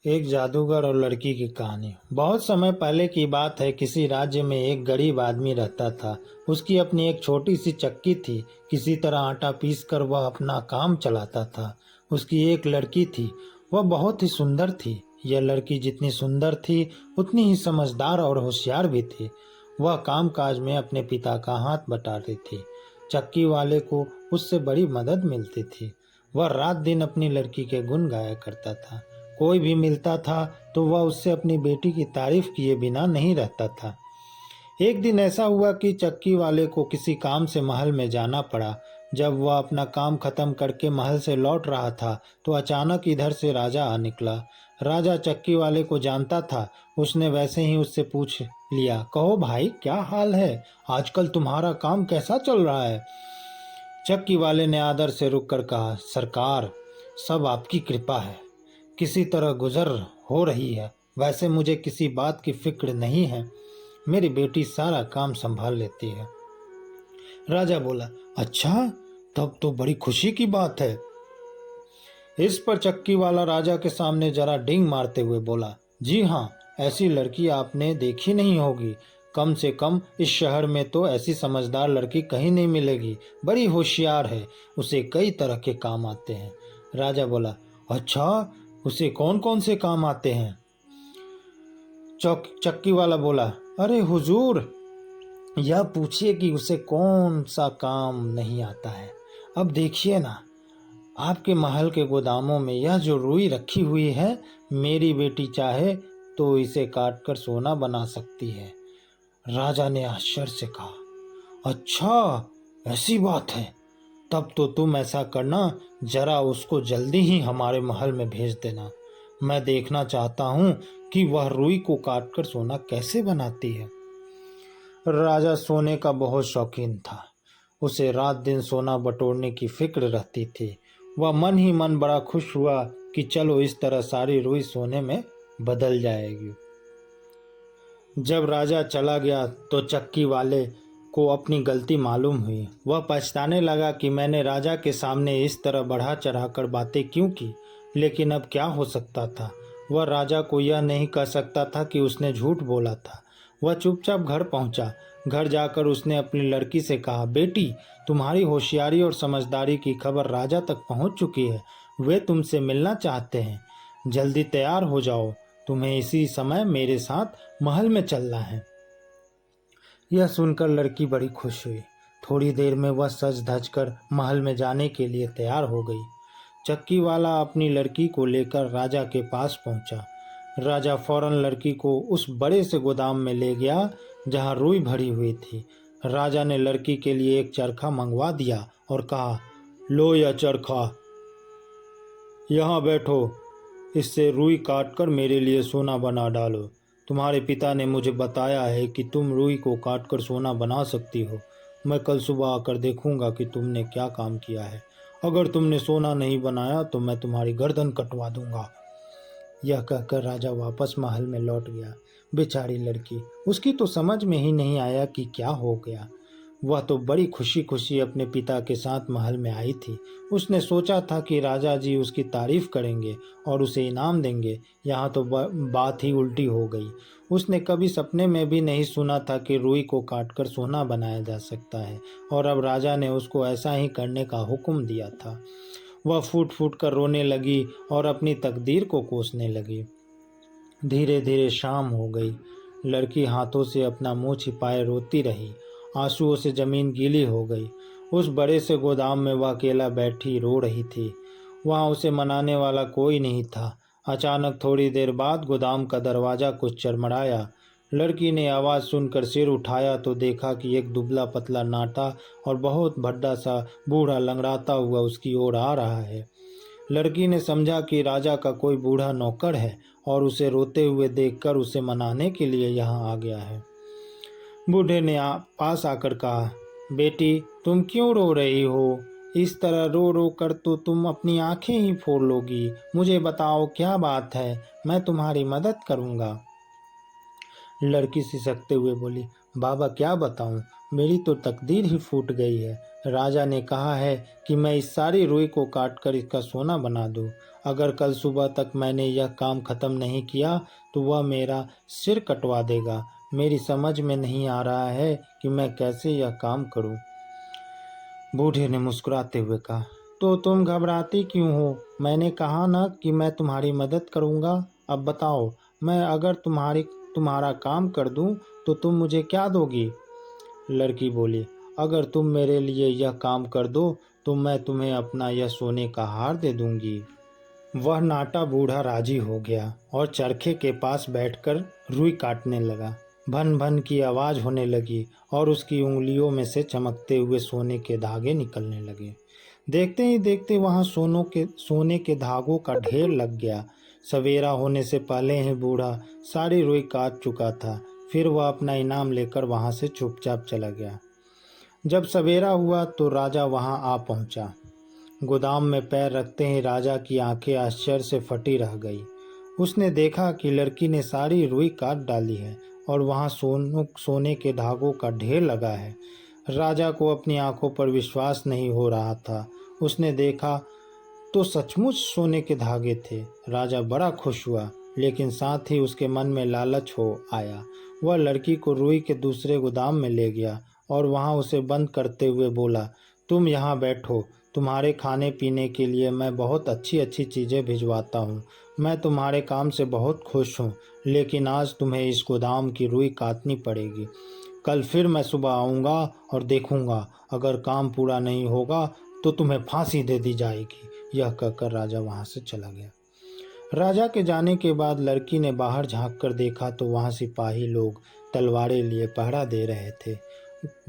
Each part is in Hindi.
एक जादूगर और लड़की की कहानी। बहुत समय पहले की बात है। किसी राज्य में एक गरीब आदमी रहता था। उसकी अपनी एक छोटी सी चक्की थी। किसी तरह आटा पीस कर वह अपना काम चलाता था। उसकी एक लड़की थी। वह बहुत ही सुंदर थी। यह लड़की जितनी सुंदर थी उतनी ही समझदार और होशियार भी थी। वह कामकाज में अपने पिता का हाथ बटाती थी। चक्की वाले को उससे बड़ी मदद मिलती थी। वह रात दिन अपनी लड़की के गुण गाया करता था। कोई भी मिलता था तो वह उससे अपनी बेटी की तारीफ किए बिना नहीं रहता था। एक दिन ऐसा हुआ कि चक्की वाले को किसी काम से महल में जाना पड़ा। जब वह अपना काम खत्म करके महल से लौट रहा था तो अचानक इधर से राजा आ निकला। राजा चक्की वाले को जानता था। उसने वैसे ही उससे पूछ लिया, कहो भाई, क्या हाल है? आजकल तुम्हारा काम कैसा चल रहा है? चक्की वाले ने आदर से रुक कर कहा, सरकार, सब आपकी कृपा है। किसी तरह गुजर हो रही है। वैसे मुझे किसी बात की फिक्र नहीं है। मेरी बेटी सारा काम संभाल लेती है। राजा बोला, अच्छा, तब तो बड़ी खुशी की बात है। इस पर चक्की वाला राजा के सामने जरा डिंग मारते हुए बोला, जी हाँ, ऐसी लड़की आपने देखी नहीं होगी। कम से कम इस शहर में तो ऐसी समझदार लड़की कहीं नहीं मिलेगी। बड़ी होशियार है। उसे कई तरह के काम आते हैं। राजा बोला, अच्छा, उसे कौन कौन से काम आते हैं? चक्की वाला बोला, अरे हुजूर, यह पूछिए कि उसे कौन सा काम नहीं आता है। अब देखिए ना, आपके महल के गोदामों में यह जो रुई रखी हुई है, मेरी बेटी चाहे तो इसे काट कर सोना बना सकती है। राजा ने आश्चर्य से कहा, अच्छा, ऐसी बात है। तब तो तुम ऐसा करना, जरा उसको जल्दी ही हमारे महल में भेज देना। मैं देखना चाहता हूँ कि वह रुई को काटकर सोना कैसे बनाती है। राजा सोने का बहुत शौकीन था। उसे रात दिन सोना बटोरने की फिक्र रहती थी। वह मन ही मन बड़ा खुश हुआ कि चलो इस तरह सारी रुई सोने में बदल जाएगी। जब राजा चला गया तो चक्की वाले को अपनी गलती मालूम हुई। वह पछताने लगा कि मैंने राजा के सामने इस तरह बढ़ा चढ़ाकर बातें क्यों की। लेकिन अब क्या हो सकता था? वह राजा को यह नहीं कह सकता था कि उसने झूठ बोला था। वह चुपचाप घर पहुंचा। घर जाकर उसने अपनी लड़की से कहा, बेटी, तुम्हारी होशियारी और समझदारी की खबर राजा तक पहुंच चुकी है। वे तुमसे मिलना चाहते हैं। जल्दी तैयार हो जाओ। तुम्हें इसी समय मेरे साथ महल में चलना है। यह सुनकर लड़की बड़ी खुश हुई। थोड़ी देर में वह सज धज कर महल में जाने के लिए तैयार हो गई। चक्की वाला अपनी लड़की को लेकर राजा के पास पहुंचा। राजा फौरन लड़की को उस बड़े से गोदाम में ले गया जहां रुई भरी हुई थी। राजा ने लड़की के लिए एक चरखा मंगवा दिया और कहा, लो यह चरखा, यहाँ बैठो। इससे रुई काटकर मेरे लिए सोना बना डालो। तुम्हारे पिता ने मुझे बताया है कि तुम रुई को काटकर सोना बना सकती हो। मैं कल सुबह आकर देखूंगा कि तुमने क्या काम किया है। अगर तुमने सोना नहीं बनाया तो मैं तुम्हारी गर्दन कटवा दूंगा। यह कहकर राजा वापस महल में लौट गया। बेचारी लड़की, उसकी तो समझ में ही नहीं आया कि क्या हो गया। वह तो बड़ी खुशी खुशी अपने पिता के साथ महल में आई थी। उसने सोचा था कि राजा जी उसकी तारीफ करेंगे और उसे इनाम देंगे। यहाँ तो बात ही उल्टी हो गई। उसने कभी सपने में भी नहीं सुना था कि रुई को काटकर सोना बनाया जा सकता है, और अब राजा ने उसको ऐसा ही करने का हुक्म दिया था। वह फूट फूट कर रोने लगी और अपनी तकदीर को कोसने लगी। धीरे धीरे शाम हो गई। लड़की हाथों से अपना मुंह छिपाए रोती रही। आंसुओं से जमीन गीली हो गई। उस बड़े से गोदाम में वह अकेला बैठी रो रही थी। वहां उसे मनाने वाला कोई नहीं था। अचानक थोड़ी देर बाद गोदाम का दरवाज़ा कुछ चरमराया। लड़की ने आवाज़ सुनकर सिर उठाया तो देखा कि एक दुबला पतला नाटा और बहुत भद्दा सा बूढ़ा लंगड़ाता हुआ उसकी ओर आ रहा है। लड़की ने समझा कि राजा का कोई बूढ़ा नौकर है और उसे रोते हुए देखकर उसे मनाने के लिए यहाँ आ गया है। बूढ़े ने पास आकर कहा, बेटी, तुम क्यों रो रही हो? इस तरह रो रो कर तो तुम अपनी आंखें ही फोड़ लोगी। मुझे बताओ क्या बात है, मैं तुम्हारी मदद करूँगा। लड़की सिसकते हुए बोली, बाबा क्या बताऊं, मेरी तो तकदीर ही फूट गई है। राजा ने कहा है कि मैं इस सारी रुई को काट कर इसका सोना बना दूं। अगर कल सुबह तक मैंने यह काम खत्म नहीं किया तो वह मेरा सिर कटवा देगा। मेरी समझ में नहीं आ रहा है कि मैं कैसे यह काम करूं। बूढ़े ने मुस्कुराते हुए कहा, तो तुम घबराती क्यों हो? मैंने कहा ना कि मैं तुम्हारी मदद करूंगा। अब बताओ, मैं अगर तुम्हारा काम कर दूं तो तुम मुझे क्या दोगी? लड़की बोली, अगर तुम मेरे लिए यह काम कर दो तो मैं तुम्हें अपना यह सोने का हार दे दूंगी। वह नाटा बूढ़ा राजी हो गया और चरखे के पास बैठकर रुई काटने लगा। भन भन की आवाज होने लगी और उसकी उंगलियों में से चमकते हुए सोने के धागे निकलने लगे। देखते ही देखते वहां सोने के धागों का ढेर लग गया। सवेरा होने से पहले ही बूढ़ा सारी रुई काट चुका था। फिर वह अपना इनाम लेकर वहां से चुपचाप चला गया। जब सवेरा हुआ तो राजा वहां आ पहुंचा। गोदाम में पैर रखते ही राजा की आंखें आश्चर्य से फटी रह गई। उसने देखा कि लड़की ने सारी रुई काट डाली है और वहां सोने के धागों का ढेर लगा है। राजा को अपनी आंखों पर विश्वास नहीं हो रहा था। उसने देखा तो सचमुच सोने के धागे थे। राजा बड़ा खुश हुआ, लेकिन साथ ही उसके मन में लालच हो आया। वह लड़की को रुई के दूसरे गोदाम में ले गया और वहां उसे बंद करते हुए बोला, तुम यहाँ बैठो, तुम्हारे खाने पीने के लिए मैं बहुत अच्छी अच्छी चीज़ें भिजवाता हूँ। मैं तुम्हारे काम से बहुत खुश हूँ, लेकिन आज तुम्हें इस गोदाम की रुई काटनी पड़ेगी। कल फिर मैं सुबह आऊँगा और देखूँगा, अगर काम पूरा नहीं होगा तो तुम्हें फांसी दे दी जाएगी। यह कहकर राजा वहाँ से चला गया। राजा के जाने के बाद लड़की ने बाहर झांक कर देखा तो वहाँ सिपाही लोग तलवारें लिए पहरा दे रहे थे।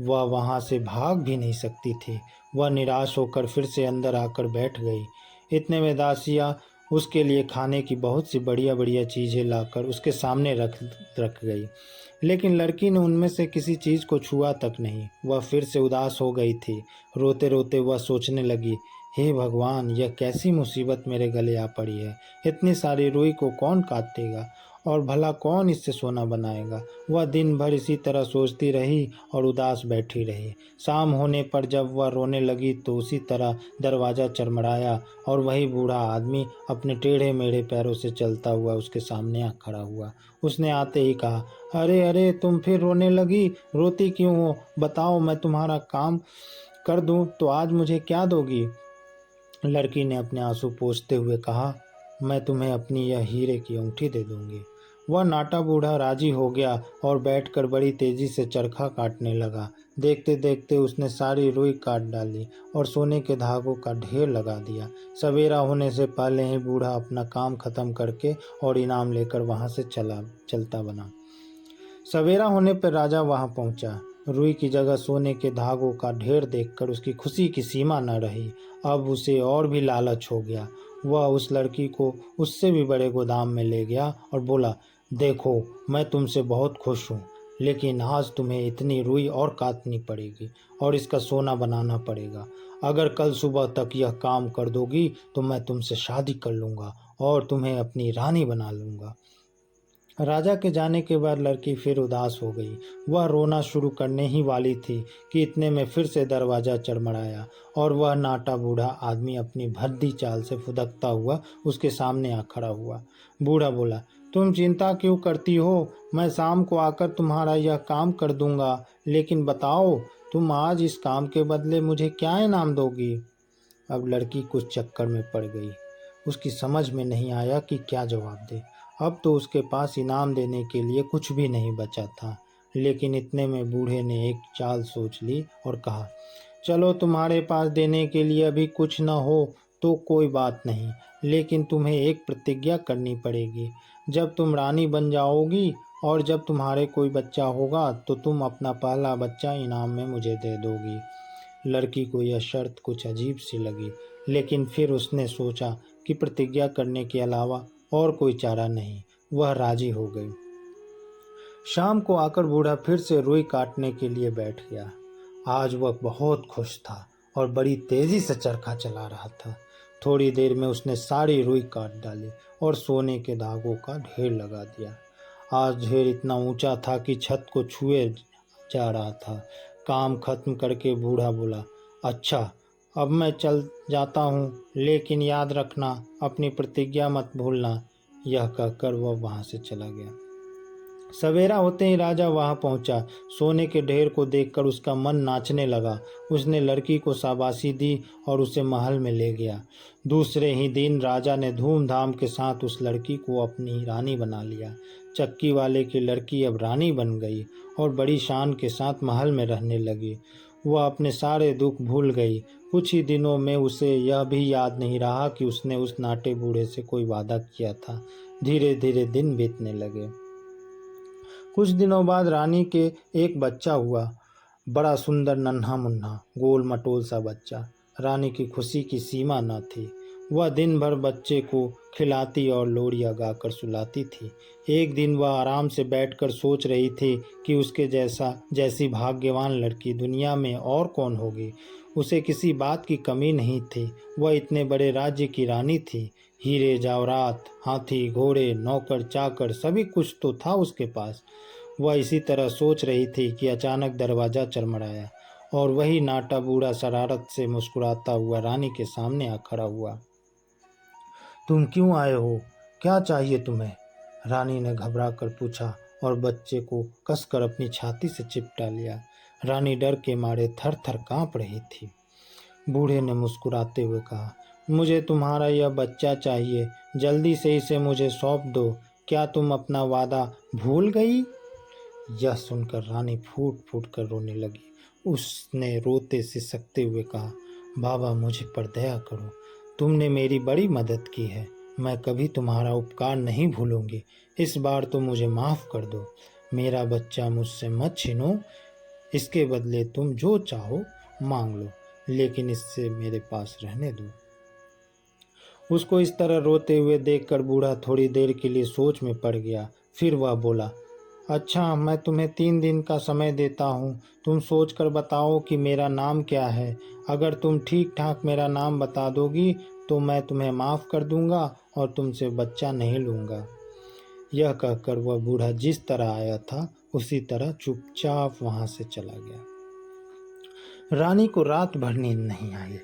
वह वहाँ से भाग भी नहीं सकती थी। वह निराश होकर फिर से अंदर आकर बैठ गई। इतने में दासियाँ उसके लिए खाने की बहुत सी बढ़िया बढ़िया चीज़ें लाकर उसके सामने रख गई, लेकिन लड़की ने उनमें से किसी चीज़ को छुआ तक नहीं। वह फिर से उदास हो गई थी। रोते रोते वह सोचने लगी, हे भगवान, यह कैसी मुसीबत मेरे गले आ पड़ी है। इतनी सारी रुई को कौन काटेगा और भला कौन इससे सोना बनाएगा। वह दिन भर इसी तरह सोचती रही और उदास बैठी रही। शाम होने पर जब वह रोने लगी तो उसी तरह दरवाज़ा चरमराया और वही बूढ़ा आदमी अपने टेढ़े मेढ़े पैरों से चलता हुआ उसके सामने आ खड़ा हुआ। उसने आते ही कहा, अरे अरे, तुम फिर रोने लगी, रोती क्यों हो? बताओ, मैं तुम्हारा काम कर दूं तो आज मुझे क्या दोगी? लड़की ने अपने आंसू पोंछते हुए कहा, मैं तुम्हें अपनी यह हीरे की अंगूठी दे दूंगी। वह नाटा बूढ़ा राजी हो गया और बैठकर बड़ी तेजी से चरखा काटने लगा। देखते देखते उसने सारी रुई काट डाली और सोने के धागों का ढेर लगा दिया। सवेरा होने से पहले ही बूढ़ा अपना काम खत्म करके और इनाम लेकर वहां से चलता बना। सवेरा होने पर राजा वहां पहुंचा। रुई की जगह सोने के धागों का ढेर देखकर उसकी खुशी की सीमा न रही। अब उसे और भी लालच हो गया। वह उस लड़की को उससे भी बड़े गोदाम में ले गया और बोला, देखो, मैं तुमसे बहुत खुश हूँ, लेकिन आज तुम्हें इतनी रुई और काटनी पड़ेगी और इसका सोना बनाना पड़ेगा। अगर कल सुबह तक यह काम कर दोगी तो मैं तुमसे शादी कर लूँगा और तुम्हें अपनी रानी बना लूँगा। राजा के जाने के बाद लड़की फिर उदास हो गई। वह रोना शुरू करने ही वाली थी कि इतने में फिर से दरवाज़ा चरमराया और वह नाटा बूढ़ा आदमी अपनी भद्दी चाल से फुदकता हुआ उसके सामने आ खड़ा हुआ। बूढ़ा बोला, तुम चिंता क्यों करती हो? मैं शाम को आकर तुम्हारा यह काम कर दूंगा, लेकिन बताओ, तुम आज इस काम के बदले मुझे क्या इनाम दोगी? अब लड़की कुछ चक्कर में पड़ गई। उसकी समझ में नहीं आया कि क्या जवाब दे। अब तो उसके पास इनाम देने के लिए कुछ भी नहीं बचा था। लेकिन इतने में बूढ़े ने एक चाल सोच ली और कहा, चलो, तुम्हारे पास देने के लिए अभी कुछ न हो तो कोई बात नहीं, लेकिन तुम्हें एक प्रतिज्ञा करनी पड़ेगी। जब तुम रानी बन जाओगी और जब तुम्हारे कोई बच्चा होगा तो तुम अपना पहला बच्चा इनाम में मुझे दे दोगी। लड़की को यह शर्त कुछ अजीब सी लगी, लेकिन फिर उसने सोचा कि प्रतिज्ञा करने के अलावा और कोई चारा नहीं। वह राजी हो गई। शाम को आकर बूढ़ा फिर से रुई काटने के लिए बैठ गया। आज वह बहुत खुश था और बड़ी तेजी से चरखा चला रहा था। थोड़ी देर में उसने सारी रुई काट डाली और सोने के धागों का ढेर लगा दिया। आज ढेर इतना ऊंचा था कि छत को छुए जा रहा था। काम खत्म करके बूढ़ा बोला, अच्छा अब मैं चल जाता हूँ, लेकिन याद रखना अपनी प्रतिज्ञा मत भूलना। यह कहकर वह वहाँ से चला गया। सवेरा होते ही राजा वहां पहुंचा। सोने के ढेर को देखकर उसका मन नाचने लगा। उसने लड़की को शाबाशी दी और उसे महल में ले गया। दूसरे ही दिन राजा ने धूमधाम के साथ उस लड़की को अपनी रानी बना लिया। चक्की वाले की लड़की अब रानी बन गई और बड़ी शान के साथ महल में रहने लगी। वह अपने सारे दुख भूल गई। कुछ ही दिनों में उसे यह भी याद नहीं रहा कि उसने उस नाटे बूढ़े से कोई वादा किया था। धीरे धीरे दिन बीतने लगे। कुछ दिनों बाद रानी के एक बच्चा हुआ। बड़ा सुंदर नन्हा मुन्ना गोल मटोल सा बच्चा। रानी की खुशी की सीमा न थी। वह दिन भर बच्चे को खिलाती और लोरियां गाकर सुलाती थी। एक दिन वह आराम से बैठकर सोच रही थी कि उसके जैसी भाग्यवान लड़की दुनिया में और कौन होगी। उसे किसी बात की कमी नहीं थी। वह इतने बड़े राज्य की रानी थी। हीरे जवाहरात, हाथी घोड़े, नौकर चाकर सभी कुछ तो था उसके पास। वह इसी तरह सोच रही थी कि अचानक दरवाज़ा चरमराया और वही नाटा बूढ़ा शरारत से मुस्कुराता हुआ रानी के सामने आ खड़ा हुआ। तुम क्यों आए हो? क्या चाहिए तुम्हें? रानी ने घबरा कर पूछा और बच्चे को कसकर अपनी छाती से चिपटा लिया। रानी डर के मारे थर थर काँप रही थी। बूढ़े ने मुस्कुराते हुए कहा, मुझे तुम्हारा यह बच्चा चाहिए, जल्दी से इसे मुझे सौंप दो। क्या तुम अपना वादा भूल गई? यह सुनकर रानी फूट फूट कर रोने लगी। उसने रोते सिसकते हुए कहा, बाबा मुझ पर दया करो, तुमने मेरी बड़ी मदद की है, मैं कभी तुम्हारा उपकार नहीं भूलूंगी। इस बार तो मुझे माफ़ कर दो। मेरा बच्चा मुझसे मत छीनो। इसके बदले तुम जो चाहो मांग लो, लेकिन इससे मेरे पास रहने दो। उसको इस तरह रोते हुए देखकर बूढ़ा थोड़ी देर के लिए सोच में पड़ गया। फिर वह बोला, अच्छा मैं तुम्हें 3 दिन का समय देता हूँ। तुम सोच कर बताओ कि मेरा नाम क्या है। अगर तुम ठीक ठाक मेरा नाम बता दोगी तो मैं तुम्हें माफ़ कर दूंगा और तुमसे बच्चा नहीं लूँगा। यह कहकर वह बूढ़ा जिस तरह आया था उसी तरह चुपचाप वहाँ से चला गया। रानी को रात भर नींद नहीं आई।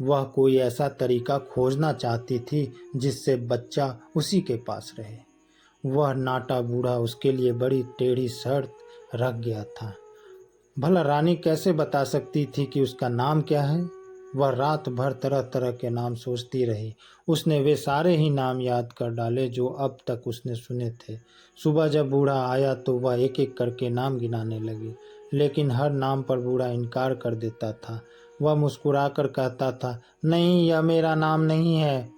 वह कोई ऐसा तरीका खोजना चाहती थी जिससे बच्चा उसी के पास रहे। वह नाटा बूढ़ा उसके लिए बड़ी टेढ़ी शर्त रख गया था। भला रानी कैसे बता सकती थी कि उसका नाम क्या है? वह रात भर तरह तरह के नाम सोचती रही। उसने वे सारे ही नाम याद कर डाले जो अब तक उसने सुने थे। सुबह जब बूढ़ा आया तो वह एक एक करके नाम गिनाने लगी, लेकिन हर नाम पर बूढ़ा इनकार कर देता था। वह मुस्कुराकर कहता था, नहीं, यह मेरा नाम नहीं है।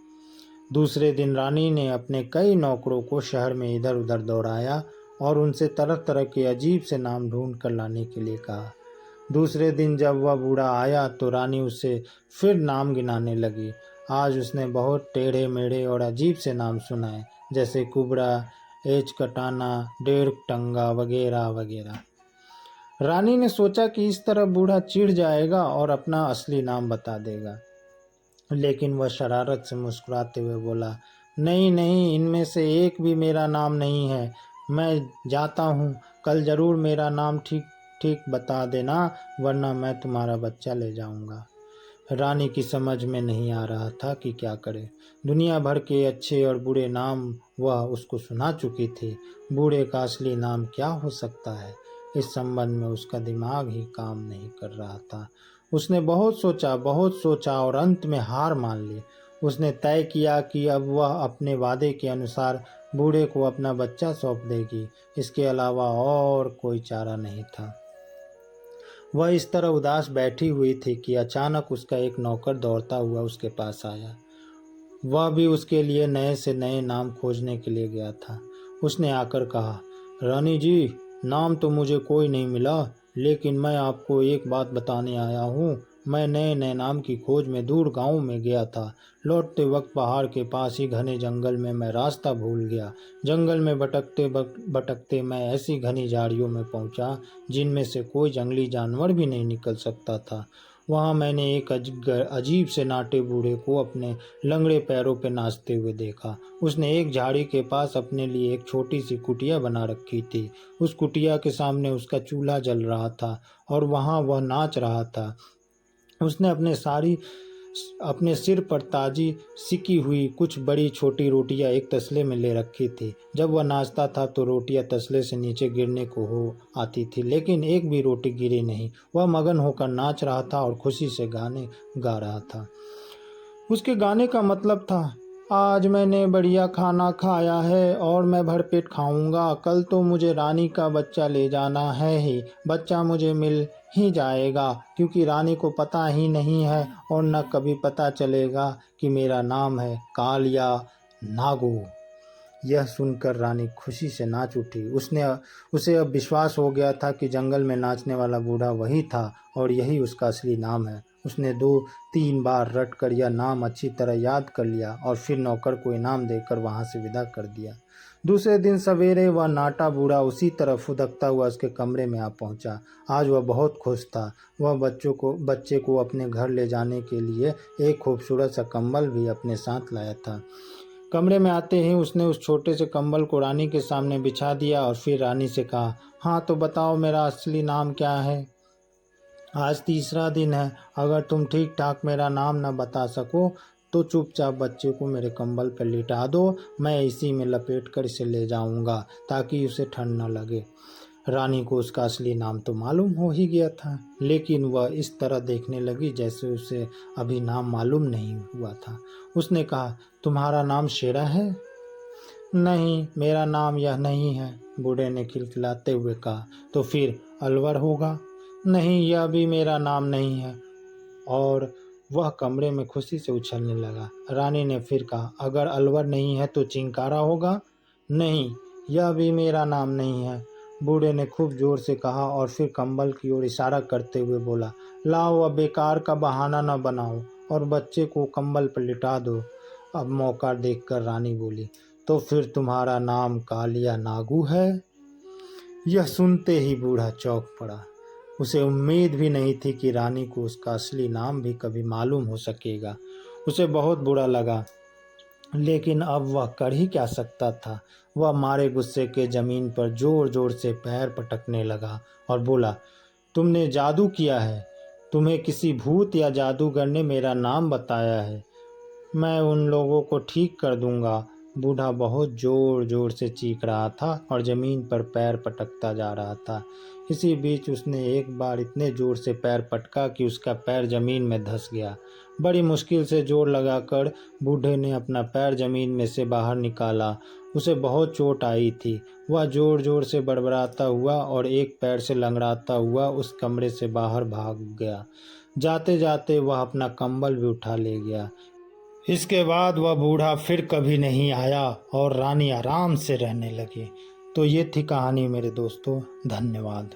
दूसरे दिन रानी ने अपने कई नौकरों को शहर में इधर उधर दौड़ाया और उनसे तरह तरह के अजीब से नाम ढूंढ कर लाने के लिए कहा। दूसरे दिन जब वह बूढ़ा आया तो रानी उसे फिर नाम गिनाने लगी। आज उसने बहुत टेढ़े मेढ़े और अजीब से नाम सुनाए, जैसे कुबड़ा, एच कटाना, डेढ़ टंगा वगैरह वगैरह। रानी ने सोचा कि इस तरह बूढ़ा चिढ़ जाएगा और अपना असली नाम बता देगा, लेकिन वह शरारत से मुस्कुराते हुए बोला, नहीं नहीं, इनमें से एक भी मेरा नाम नहीं है। मैं जाता हूँ, कल ज़रूर मेरा नाम ठीक ठीक बता देना, वरना मैं तुम्हारा बच्चा ले जाऊँगा। रानी की समझ में नहीं आ रहा था कि क्या करे। दुनिया भर के अच्छे और बुरे नाम वह उसको सुना चुकी थी। बूढ़े का असली नाम क्या हो सकता है, इस संबंध में उसका दिमाग ही काम नहीं कर रहा था। उसने बहुत सोचा और अंत में हार मान ली। उसने तय किया कि अब वह अपने वादे के अनुसार बूढ़े को अपना बच्चा सौंप देगी। इसके अलावा और कोई चारा नहीं था। वह इस तरह उदास बैठी हुई थी कि अचानक उसका एक नौकर दौड़ता हुआ उसके पास आया। वह भी उसके लिए नए से नए नाम खोजने के लिए गया था। उसने आकर कहा, रानी जी, नाम तो मुझे कोई नहीं मिला, लेकिन मैं आपको एक बात बताने आया हूँ। मैं नए नए नाम की खोज में दूर गांव में गया था। लौटते वक्त पहाड़ के पास ही घने जंगल में मैं रास्ता भूल गया। जंगल में भटकते भटकते मैं ऐसी घनी झाड़ियों में पहुंचा जिनमें से कोई जंगली जानवर भी नहीं निकल सकता था। वहाँ मैंने एक अजीब से नाटे बूढ़े को अपने लंगड़े पैरों पर नाचते हुए देखा। उसने एक झाड़ी के पास अपने लिए एक छोटी सी कुटिया बना रखी थी। उस कुटिया के सामने उसका चूल्हा जल रहा था और वहाँ वह नाच रहा था। उसने अपने सिर पर ताजी सिकी हुई कुछ बड़ी छोटी रोटियां एक तसले में ले रखी थी। जब वह नाचता था तो रोटियां तसले से नीचे गिरने को हो आती थी, लेकिन एक भी रोटी गिरी नहीं। वह मगन होकर नाच रहा था और खुशी से गाने गा रहा था। उसके गाने का मतलब था, आज मैंने बढ़िया खाना खाया है और मैं भरपेट खाऊंगा। कल तो मुझे रानी का बच्चा ले जाना है ही। बच्चा मुझे मिल ही जाएगा, क्योंकि रानी को पता ही नहीं है और न कभी पता चलेगा कि मेरा नाम है काल या नागू। यह सुनकर रानी खुशी से नाच उठी। उसे अब विश्वास हो गया था कि जंगल में नाचने वाला बूढ़ा वही था और यही उसका असली नाम है। उसने 2-3 बार रट कर यह नाम अच्छी तरह याद कर लिया और फिर नौकर को इनाम देकर वहां से विदा कर दिया। दूसरे दिन सवेरे वह नाटा बूढ़ा उसी तरह फुदकता हुआ उसके कमरे में आ पहुंचा। आज वह बहुत खुश था। वह बच्चे को अपने घर ले जाने के लिए एक खूबसूरत सा कंबल भी अपने साथ लाया था। कमरे में आते ही उसने उस छोटे से कंबल को रानी के सामने बिछा दिया और फिर रानी से कहा, हाँ तो बताओ मेरा असली नाम क्या है। आज तीसरा दिन है। अगर तुम ठीक ठाक मेरा नाम न बता सको तो चुपचाप बच्चे को मेरे कंबल पर लिटा दो। मैं इसी में लपेट कर इसे ले जाऊंगा ताकि उसे ठंड न लगे। रानी को उसका असली नाम तो मालूम हो ही गया था, लेकिन वह इस तरह देखने लगी जैसे उसे अभी नाम मालूम नहीं हुआ था। उसने कहा, तुम्हारा नाम शेरा है? नहीं, मेरा नाम यह नहीं है, बूढ़े ने खिलखिलाते हुए कहा। तो फिर अलवर होगा? नहीं, यह भी मेरा नाम नहीं है। और वह कमरे में खुशी से उछलने लगा। रानी ने फिर कहा, अगर अलवर नहीं है तो चिंकारा होगा? नहीं, यह भी मेरा नाम नहीं है, बूढ़े ने खूब जोर से कहा और फिर कंबल की ओर इशारा करते हुए बोला, लाओ अब बेकार का बहाना न बनाओ और बच्चे को कंबल पर लिटा दो। अब मौका देखकर रानी बोली, तो फिर तुम्हारा नाम कालिया नागू है? यह सुनते ही बूढ़ा चौंक पड़ा। उसे उम्मीद भी नहीं थी कि रानी को उसका असली नाम भी कभी मालूम हो सकेगा। उसे बहुत बुरा लगा, लेकिन अब वह कर ही क्या सकता था। वह मारे गुस्से के जमीन पर जोर जोर से पैर पटकने लगा और बोला, तुमने जादू किया है। तुम्हें किसी भूत या जादूगर ने मेरा नाम बताया है। मैं उन लोगों को ठीक कर दूंगा। बूढ़ा बहुत जोर जोर से चीख रहा था और जमीन पर पैर पटकता जा रहा था। इसी बीच उसने एक बार इतने जोर से पैर पटका कि उसका पैर जमीन में धंस गया। बड़ी मुश्किल से जोर लगाकर बूढ़े ने अपना पैर जमीन में से बाहर निकाला। उसे बहुत चोट आई थी। वह जोर जोर से बड़बड़ाता हुआ और एक पैर से लंगड़ाता हुआ उस कमरे से बाहर भाग गया। जाते जाते वह अपना कंबल भी उठा ले गया। इसके बाद वह बूढ़ा फिर कभी नहीं आया और रानी आराम से रहने लगी। तो ये थी कहानी मेरे दोस्तों। धन्यवाद।